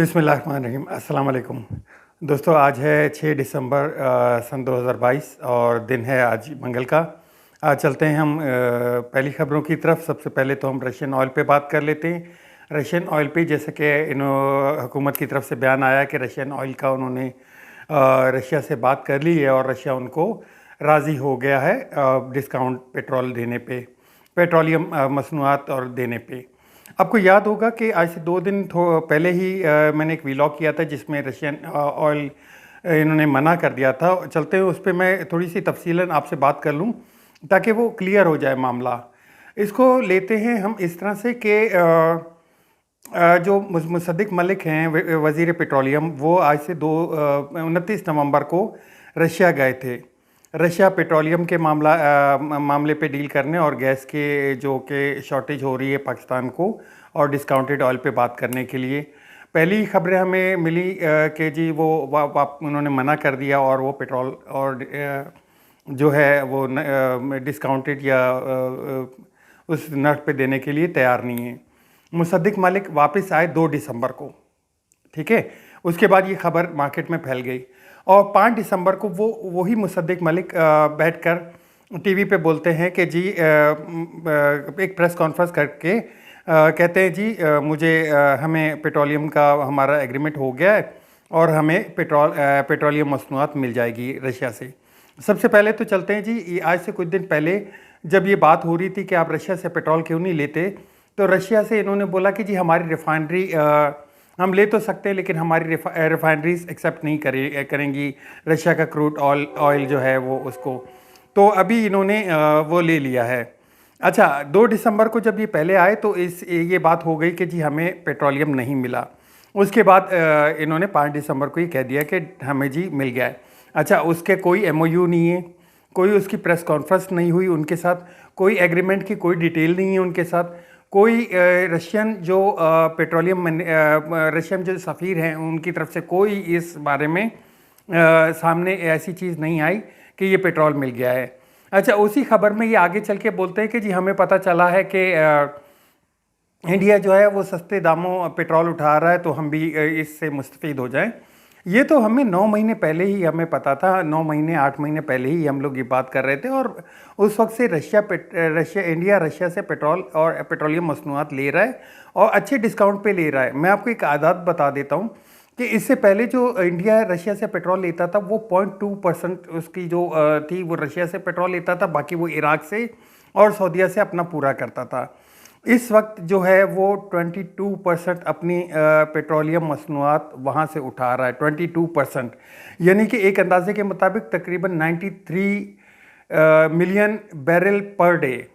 बिस्मिल्लाहिर्रहमानिर्रहीम। अस्सलाम वालेकुम। दोस्तों, आज है 6 दिसंबर सन 2022 और दिन है आज मंगल का। आज चलते हैं हम पहली खबरों की तरफ। सबसे पहले तो हम रशियन ऑयल पे बात कर लेते हैं। रशियन ऑयल पे जैसे कि हुकूमत की तरफ से बयान आया कि रशियन ऑयल का उन्होंने रशिया से बात कर ली है और रशिया उनको राज़ी हो गया है डिस्काउंट पेट्रोल देने पे, पेट्रोलियम मसनूआत और देने पे। आपको याद होगा कि आज से 2 दिन पहले ही मैंने एक व्लॉग किया था जिसमें रशियन ऑयल इन्होंने मना कर दिया था। चलते हुए उस पर मैं थोड़ी सी तफसीलन आपसे बात कर लूँ ताकि वो क्लियर हो जाए मामला। इसको लेते हैं हम इस तरह से कि जो मुसद्दिक मलिक हैं वज़ीर पेट्रोलियम, वो आज से 29 नवंबर को रशिया गए थे। रशिया पेट्रोलियम के मामले पे डील करने और गैस के जो कि शॉर्टेज हो रही है पाकिस्तान को और डिस्काउंटेड ऑयल पे बात करने के लिए। पहली खबरें हमें मिली कि जी वो उन्होंने मना कर दिया और वो पेट्रोल और जो है वो डिस्काउंटेड या उस नर्ख पे देने के लिए तैयार नहीं है। मुसद्दिक मलिक वापस आए 2 दिसंबर को, ठीक है। उसके बाद ये खबर मार्केट में फैल गई और 5 दिसंबर को वही मुसद्दिक मलिक बैठकर टीवी पे बोलते हैं कि जी एक प्रेस कॉन्फ्रेंस करके कहते हैं जी हमें पेट्रोलियम का हमारा एग्रीमेंट हो गया है और हमें पेट्रोलियम मसनूआत मिल जाएगी रशिया से। सबसे पहले तो चलते हैं जी, आज से कुछ दिन पहले जब ये बात हो रही थी कि आप रशिया से पेट्रोल क्यों नहीं लेते, तो रशिया से इन्होंने बोला कि जी हमारी रिफाइनरी हम ले तो सकते हैं लेकिन हमारी रिफाइनरीज एक्सेप्ट नहीं करेंगी रशिया का क्रूड ऑयल जो है वो उसको। तो अभी इन्होंने वो ले लिया है। अच्छा, 2 दिसंबर को जब ये पहले आए तो ये बात हो गई कि जी हमें पेट्रोलियम नहीं मिला। उसके बाद इन्होंने 5 दिसंबर को ये कह दिया कि हमें जी मिल गया है। अच्छा, उसके कोई MOU नहीं है, कोई उसकी प्रेस कॉन्फ्रेंस नहीं हुई उनके साथ, कोई एग्रीमेंट की कोई डिटेल नहीं है उनके साथ, कोई रशियन जो रशियन जो सफ़ीर हैं उनकी तरफ से कोई इस बारे में सामने ऐसी चीज़ नहीं आई कि ये पेट्रोल मिल गया है। अच्छा, उसी खबर में ये आगे चल के बोलते हैं कि जी हमें पता चला है कि इंडिया जो है वो सस्ते दामों पेट्रोल उठा रहा है तो हम भी इससे मुस्तफ़ीद हो जाएं। ये तो हमें 9 महीने पहले ही हमें पता था, 9 महीने 8 महीने पहले ही हम लोग ये बात कर रहे थे और उस वक्त से इंडिया रशिया से पेट्रोल और पेट्रोलियम मसनूआत ले रहा है और अच्छे डिस्काउंट पे ले रहा है। मैं आपको एक आदात बता देता हूँ कि इससे पहले जो इंडिया रशिया से पेट्रोल लेता था वो 0.2% उसकी जो थी वो रशिया से पेट्रोल लेता था, बाकी वो इराक से और सऊदीया से अपना पूरा करता था। इस वक्त जो है वो 22% अपनी पेट्रोलियम मसनूआत वहाँ से उठा रहा है, 22%। यानी कि एक अंदाजे के मुताबिक तकरीबन 93 मिलियन बैरल पर डे,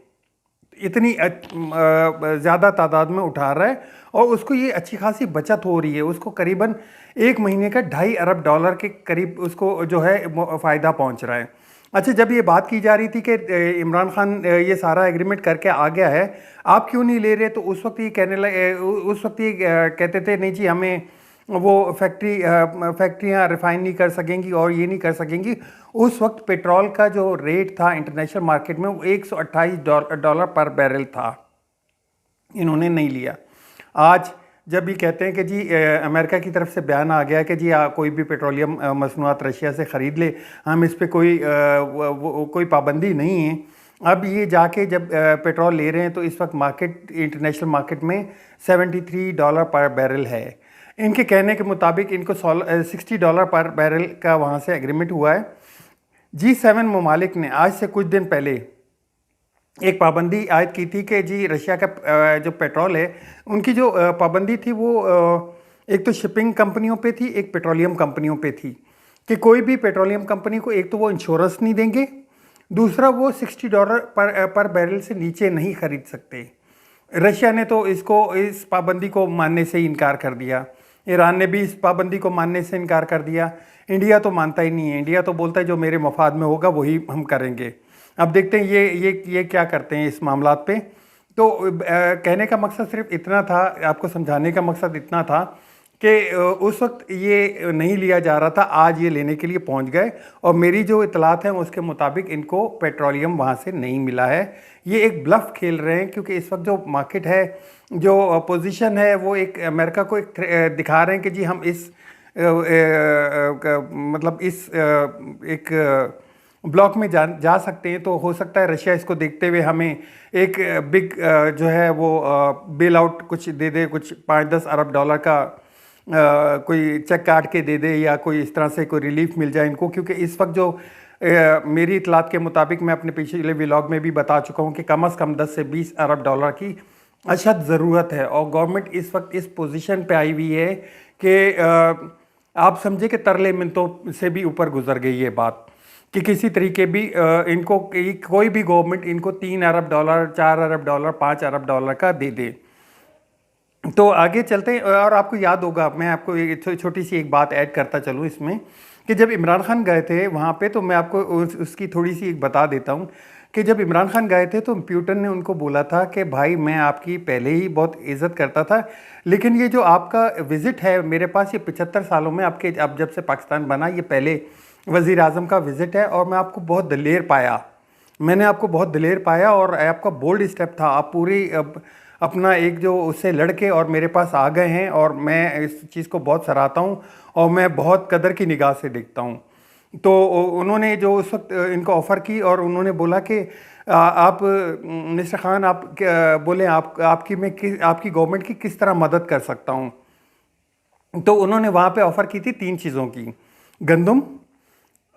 इतनी ज़्यादा तादाद में उठा रहा है और उसको ये अच्छी खासी बचत हो रही है। उसको करीबन 1 महीने का $2.5 अरब के करीब उसको जो है फ़ायदा पहुंच रहा है। अच्छा, जब ये बात की जा रही थी कि इमरान खान ये सारा एग्रीमेंट करके आ गया है, आप क्यों नहीं ले रहे, तो उस वक्त ये कहते थे नहीं जी हमें वो फैक्ट्रियाँ रिफाइन नहीं कर सकेंगी और ये नहीं कर सकेंगी। उस वक्त पेट्रोल का जो रेट था इंटरनेशनल मार्केट में वो $128 पर बैरल था। इन्होंने नहीं लिया। आज जब ये कहते हैं कि जी अमेरिका की तरफ से बयान आ गया कि जी कोई भी पेट्रोलियम मसनूआत रशिया से ख़रीद ले, हम इस पे कोई पाबंदी नहीं है। अब ये जाके जब पेट्रोल ले रहे हैं तो इस वक्त इंटरनेशनल मार्केट में $73 पर बैरल है। इनके कहने के मुताबिक इनको $60 पर बैरल का वहाँ से एग्रीमेंट हुआ है। G7 ममालिक ने आज से कुछ दिन पहले एक पाबंदी आयद की थी कि जी रशिया का जो पेट्रोल है उनकी जो पाबंदी थी वो एक तो शिपिंग कंपनियों पे थी, एक पेट्रोलियम कंपनियों पे थी कि कोई भी पेट्रोलियम कंपनी को एक तो वो इंश्योरेंस नहीं देंगे, दूसरा वो $60 पर बैरल से नीचे नहीं खरीद सकते। रशिया ने तो इस पाबंदी को मानने से ही इनकार कर दिया। ईरान ने भी इस पाबंदी को मानने से इनकार कर दिया। इंडिया तो मानता ही नहीं है। इंडिया तो बोलता है जो मेरे मफाद में होगा वही हम करेंगे। अब देखते हैं ये क्या करते हैं इस मामलात पे। तो कहने का मकसद सिर्फ इतना था, आपको समझाने का मकसद इतना था कि उस वक्त ये नहीं लिया जा रहा था, आज ये लेने के लिए पहुंच गए। और मेरी जो इतलात हैं उसके मुताबिक इनको पेट्रोलियम वहाँ से नहीं मिला है। ये एक ब्लफ खेल रहे हैं, क्योंकि इस वक्त जो मार्केट है, जो पोजीशन है, वो एक अमेरिका को एक दिखा रहे हैं कि जी हम इस मतलब इस एक ब्लॉक में जा सकते हैं। तो हो सकता है रशिया इसको देखते हुए हमें एक बिग जो है वो बेल आउट कुछ दे दे, कुछ 5-10 अरब डॉलर का कोई चेक काट के दे दे, या कोई इस तरह से कोई रिलीफ मिल जाए इनको। क्योंकि इस वक्त जो मेरी इतलात के मुताबिक, मैं अपने पिछले व्लॉग में भी बता चुका हूँ कि कम से कम 10 से 20 अरब डॉलर की अशद ज़रूरत है। और गवर्नमेंट इस वक्त इस पोजीशन पे आई हुई है कि आप समझे कि तरले मिनटों से भी ऊपर गुजर गई ये बात, कि किसी तरीके भी इनको कोई भी गवर्नमेंट इनको 3 अरब डॉलर, 4 अरब डॉलर, 5 अरब डॉलर का दे दे। तो आगे चलते हैं। और आपको याद होगा, मैं आपको एक छोटी सी एक बात ऐड करता चलूँ इसमें, कि जब इमरान खान गए थे वहाँ पे, तो मैं आपको उसकी थोड़ी सी एक बता देता हूँ कि जब इमरान खान गए थे तो प्यूटन ने उनको बोला था कि भाई मैं आपकी पहले ही बहुत इज़्ज़त करता था, लेकिन ये जो आपका विज़िट है मेरे पास, ये 75 सालों में आपके, अब जब से पाकिस्तान बना, ये पहले वज़ीर आज़म का विज़िट है। और मैं आपको बहुत दलेर पाया, मैंने आपको बहुत दलेर पाया, और आपका बोल्ड स्टेप था। आप पूरी अपना एक जो उससे लड़के और मेरे पास आ गए हैं, और मैं इस चीज़ को बहुत सराहता हूँ और मैं बहुत कदर की निगाह से देखता हूँ। तो उन्होंने जो उस वक्त इनको ऑफ़र की, और उन्होंने बोला कि आप मिस्टर खान, आप बोले आपकी गवर्नमेंट की किस तरह मदद कर सकता हूँ। तो उन्होंने वहाँ पे ऑफ़र की थी 3 चीज़ों की: गंदम,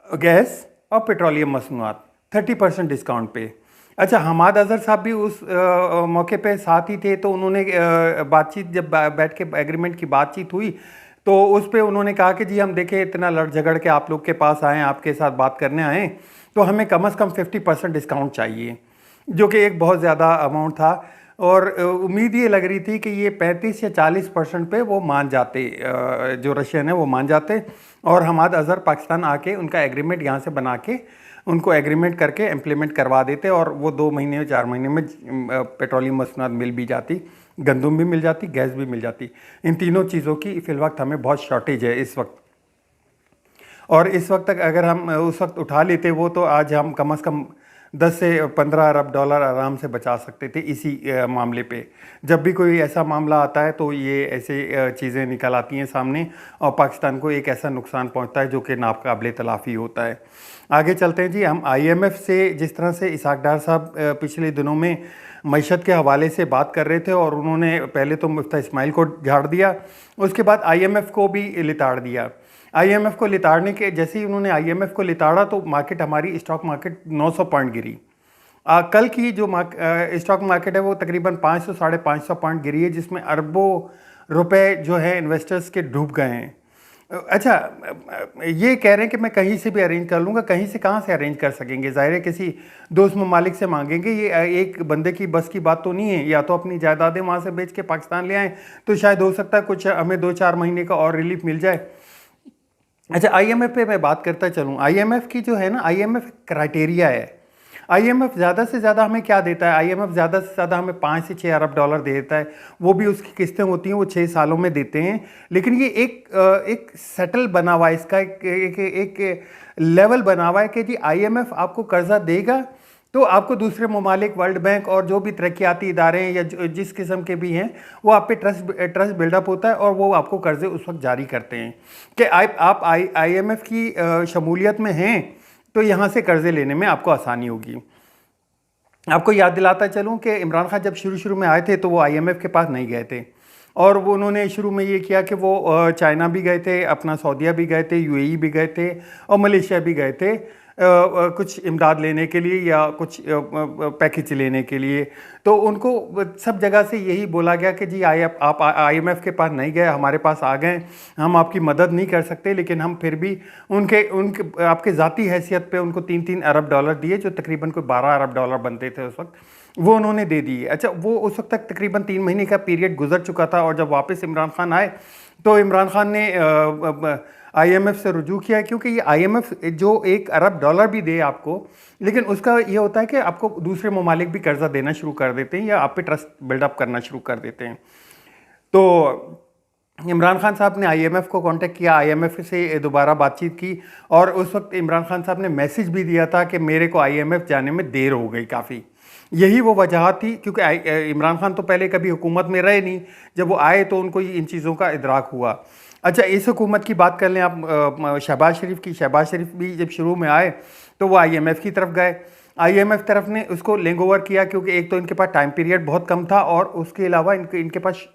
गैस और पेट्रोलियम मसनूआत, 30% डिस्काउंट पे। अच्छा, हमाद अजहर साहब भी उस मौके पे साथ ही थे। तो उन्होंने बातचीत, जब बैठ के एग्रीमेंट की बातचीत हुई, तो उस पे उन्होंने कहा कि जी हम देखें, इतना लड़ झगड़ के आप लोग के पास आए, आपके साथ बात करने आए, तो हमें कम से कम 50% डिस्काउंट चाहिए, जो कि एक बहुत ज़्यादा अमाउंट था। और उम्मीद ये लग रही थी कि ये 35 या 40% पे वो मान जाते, जो रशियन है वो मान जाते, और हमाद अजहर पाकिस्तान आके उनका एग्रीमेंट यहाँ से बना के उनको एग्रीमेंट करके इम्प्लीमेंट करवा देते, और वो 2 महीने 4 महीने में पेट्रोलियम मसनूआत मिल भी जाती, गंदम भी मिल जाती, गैस भी मिल जाती। इन तीनों चीज़ों की फ़िलवक्त हमें बहुत शॉर्टेज है इस वक्त। और इस वक्त तक अगर हम उस वक्त उठा लेते वो, तो आज हम कम से कम 10 से 15 अरब डॉलर आराम से बचा सकते थे इसी मामले पे। जब भी कोई ऐसा मामला आता है तो ये ऐसे चीज़ें निकल आती हैं सामने, और पाकिस्तान को एक ऐसा नुकसान पहुंचता है जो कि नाकाबिले तलाफ़ी होता है। आगे चलते हैं जी। हम IMF से, जिस तरह से इसहाक डार साहब पिछले दिनों में मईशत के हवाले से बात कर रहे थे, और उन्होंने पहले तो मुफ्ता इस्माइल को झाड़ दिया, उसके बाद IMF को भी लिताड़ दिया। IMF को लिताड़ने के जैसे ही उन्होंने IMF को लिताड़ा, तो मार्केट, हमारी स्टॉक मार्केट 900 पॉइंट गिरी। कल की जो स्टॉक मार्केट है वो तकरीबन 500 साढ़े 500 पॉइंट गिरी है, जिसमें अरबों रुपए जो है इन्वेस्टर्स के डूब गए हैं। अच्छा, ये कह रहे हैं कि मैं कहीं से भी अरेंज कर लूँगा। कहीं से कहाँ से अरेंज कर सकेंगे? ज़ाहिर है किसी दोस्त ममालिक से मांगेंगे। ये एक बंदे की बस की बात तो नहीं है। या तो अपनी जायदादें वहाँ से बेच के पाकिस्तान ले आएँ, तो शायद हो सकता है कुछ हमें 2-4 महीने का और रिलीफ मिल जाए। अच्छा, IMF पे मैं बात करता चलूँ। IMF की जो है ना, IMF क्राइटेरिया है। IMF ज़्यादा से ज़्यादा हमें क्या देता है? IMF ज़्यादा से ज़्यादा हमें 5 से 6 अरब डॉलर दे देता है। वो भी उसकी किस्तें होती हैं, वो 6 सालों में देते हैं। लेकिन ये एक सेटल बना हुआ है, इसका एक लेवल बना हुआ है कि जी IMF आपको कर्जा देगा, तो आपको दूसरे ममालिक, वर्ल्ड बैंक और जो भी तरक्याती इदारे हैं या जिस किस्म के भी हैं, वो आप पे ट्रस्ट बिल्डअप होता है, और वो आपको कर्जे उस वक्त जारी करते हैं कि आप IMF की शमूलियत में हैं, तो यहाँ से कर्जे लेने में आपको आसानी होगी। आपको याद दिलाता चलूँ कि इमरान खान जब शुरू में आए थे, तो वो IMF के पास नहीं गए थे, और वो उन्होंने शुरू में ये किया कि वो चाइना भी गए थे, अपना सऊदीया भी गए थे, UAE भी गए थे, और मलेशिया भी गए थे कुछ इमदाद लेने के लिए या कुछ पैकेज लेने के लिए। तो उनको सब जगह से यही बोला गया कि जी आप IMF के पास नहीं गए, हमारे पास आ गए, हम आपकी मदद नहीं कर सकते, लेकिन हम फिर भी उनके आपके ज़ाती हैसियत पे उनको 3-3 अरब डॉलर दिए, जो तकरीबन कोई 12 अरब डॉलर बनते थे उस वक्त, वो उन्होंने दे दिए। अच्छा, वो उस वक्त तक तकरीबन 3 महीने का पीरियड गुजर चुका था, और जब वापस इमरान खान आए, तो इमरान खान ने IMF से रुजू किया, क्योंकि ये IMF जो 1 अरब डॉलर भी दे आपको, लेकिन उसका ये होता है कि आपको दूसरे ममालिक भी कर्जा देना शुरू कर देते हैं, या आप पे ट्रस्ट बिल्डअप करना शुरू कर देते हैं। तो इमरान खान साहब ने आईएमएफ को कांटेक्ट किया, आईएमएफ से दोबारा बातचीत की और उस वक्त इमरान खान साहब ने मैसेज भी दिया था कि मेरे को आईएमएफ जाने में देर हो गई काफ़ी। यही वो वजह थी, क्योंकि इमरान खान तो पहले कभी हुकूमत में रहे नहीं, जब वो आए तो उनको इन चीज़ों का इदराक हुआ। अच्छा, इस हुकूमत की बात कर लें आप शहबाज शरीफ की। शहबाज शरीफ भी जब शुरू में आए तो वो आईएमएफ की तरफ गए, आईएमएफ तरफ ने उसको लेंग ओवर किया, क्योंकि एक तो इनके पास टाइम पीरियड बहुत कम था और उसके अलावा इनके पास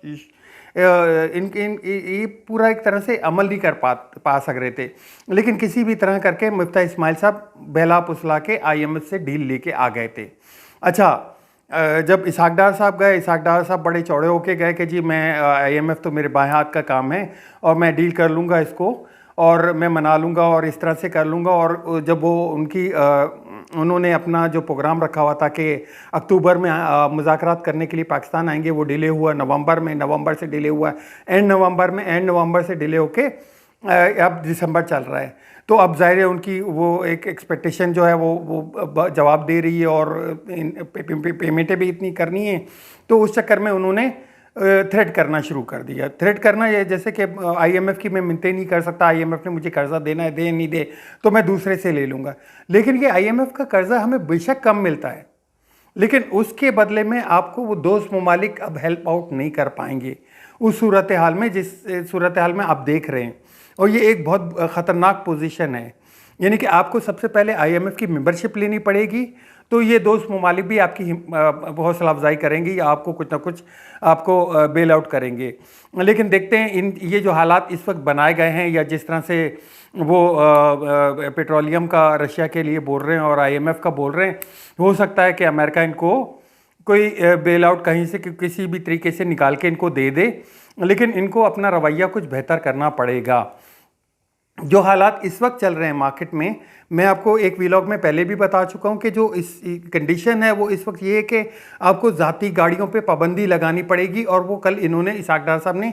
ये पूरा एक तरह से अमल नहीं कर पा सक रहे थे। लेकिन किसी भी तरह करके मुफ्ती इस्माइल साहब बहला फुसला के आईएमएफ से डील लेके आ गए थे। अच्छा, जब इसहाक डार साहब गए, इसहाक डार साहब बड़े चौड़े होके गए कि जी मैं आईएमएफ तो मेरे बाएं हाथ का काम है और मैं डील कर लूँगा इसको और मैं मना लूँगा और इस तरह से कर लूँगा। और जब वो उन्होंने अपना जो प्रोग्राम रखा हुआ था कि अक्टूबर में मुज़ाकरात करने के लिए पाकिस्तान आएंगे, वो डिले हुआ नवंबर से डिले हुआ, एंड नवंबर से डिले होके अब दिसंबर चल रहा है। तो अब ज़ाहिर है उनकी वो एक एक्सपेक्टेशन जो है वो जवाब दे रही है और पेमेंटें भी इतनी करनी है, तो उस चक्कर में उन्होंने थ्रेट करना शुरू कर दिया। थ्रेट करना ये जैसे कि आईएमएफ की मैं मिन्नतें नहीं कर सकता, आईएमएफ ने मुझे कर्जा देना है, दे नहीं दे तो मैं दूसरे से ले लूँगा। लेकिन ये आईएमएफ का कर्जा हमें बेशक कम मिलता है, लेकिन उसके बदले में आपको वो दोस्त ममालिक अब हेल्प आउट नहीं कर पाएंगे उस सूरत हाल में जिस सूरत हाल में आप देख रहे हैं। और ये एक बहुत ख़तरनाक पोजीशन है, यानी कि आपको सबसे पहले आईएमएफ की मेंबरशिप लेनी पड़ेगी, तो ये दोस्त ममालिक भी आपकी हौसला अफजाई करेंगे या आपको कुछ ना कुछ आपको बेल आउट करेंगे। लेकिन देखते हैं ये जो हालात इस वक्त बनाए गए हैं, या जिस तरह से वो पेट्रोलियम का रशिया के लिए बोल रहे हैं और आईएमएफ का बोल रहे हैं, हो सकता है कि अमेरिका इनको कोई बेल आउट कहीं से किसी भी तरीके से निकाल के इनको दे दे। लेकिन इनको अपना रवैया कुछ बेहतर करना पड़ेगा। जो हालात इस वक्त चल रहे हैं मार्केट में, मैं आपको एक व्लॉग में पहले भी बता चुका हूं कि जो इस कंडीशन है वो इस वक्त ये है कि आपको ज़ाती गाड़ियों पे पाबंदी लगानी पड़ेगी। और वो कल इन्होंने इसहाक डार साहब ने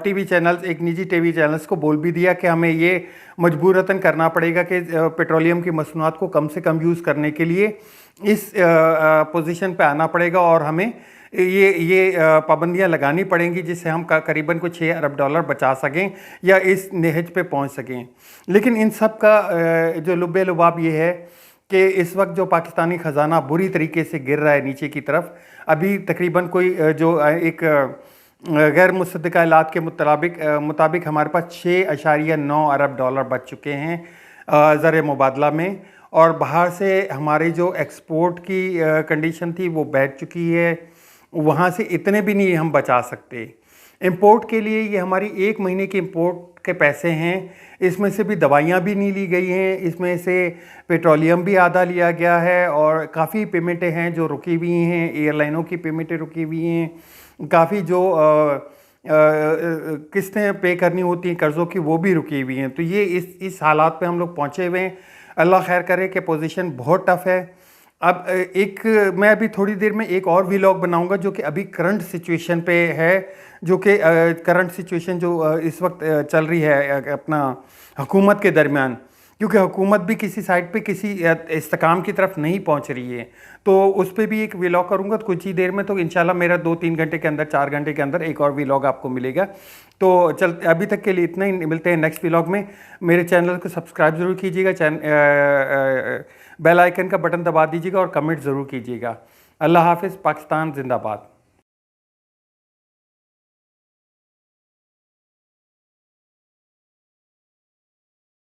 टीवी चैनल्स, एक निजी टीवी चैनल्स को बोल भी दिया कि हमें ये मजबूरतन करना पड़ेगा कि पेट्रोलियम की मसनूआत को कम से कम यूज़ करने के लिए इस पोजीशन पे आना पड़ेगा और हमें ये पाबंदियां लगानी पड़ेंगी, जिससे हम करीबन को 6 अरब डॉलर बचा सकें या इस नहज पे पहुंच सकें। लेकिन इन सब का जो लुब्बे लुबाब ये है कि इस वक्त जो पाकिस्तानी ख़जाना बुरी तरीके से गिर रहा है नीचे की तरफ। अभी तकरीबन कोई जो एक गैर मुसद्दक़ा इलात के मुताबिक हमारे पास 6.9 अरब डॉलर बच चुके हैं ज़र मुबादला में, और बाहर से हमारी जो एक्सपोर्ट की कंडीशन थी वो बैठ चुकी है, वहाँ से इतने भी नहीं हम बचा सकते। इंपोर्ट के लिए ये हमारी 1 महीने के इंपोर्ट के पैसे हैं, इसमें से भी दवाइयाँ भी नहीं ली गई हैं, इसमें से पेट्रोलियम भी आधा लिया गया है और काफ़ी पेमेंटें हैं जो रुकी हुई हैं, एयरलाइनों की पेमेंटें रुकी हुई हैं, काफ़ी जो किस्तें पे करनी होती हैं कर्ज़ों की वो भी रुकी हुई हैं। तो ये इस हालात पे हम लोग पहुँचे हुए हैं। अल्लाह खैर करे कि पोजीशन बहुत टफ़ है। अब मैं अभी थोड़ी देर में एक और व्लॉग बनाऊंगा जो कि अभी करंट सिचुएशन पे है, जो कि करंट सिचुएशन जो इस वक्त चल रही है अपना हुकूमत के दरमियान, क्योंकि हुकूमत भी किसी साइड पे किसी इस्तेकाम की तरफ नहीं पहुंच रही है। तो उस पर भी एक व्लॉग करूंगा तो कुछ ही देर में, तो इंशाल्लाह मेरा 2-3 घंटे के अंदर, 4 घंटे के अंदर एक और व्लॉग आपको मिलेगा। तो अभी तक के लिए इतना ही, मिलते हैं नेक्स्ट व्लॉग में। मेरे चैनल को सब्सक्राइब ज़रूर कीजिएगा, बेल आइकन का बटन दबा दीजिएगा और कमेंट ज़रूर कीजिएगा। अल्लाह हाफिज़। पाकिस्तान जिंदाबाद।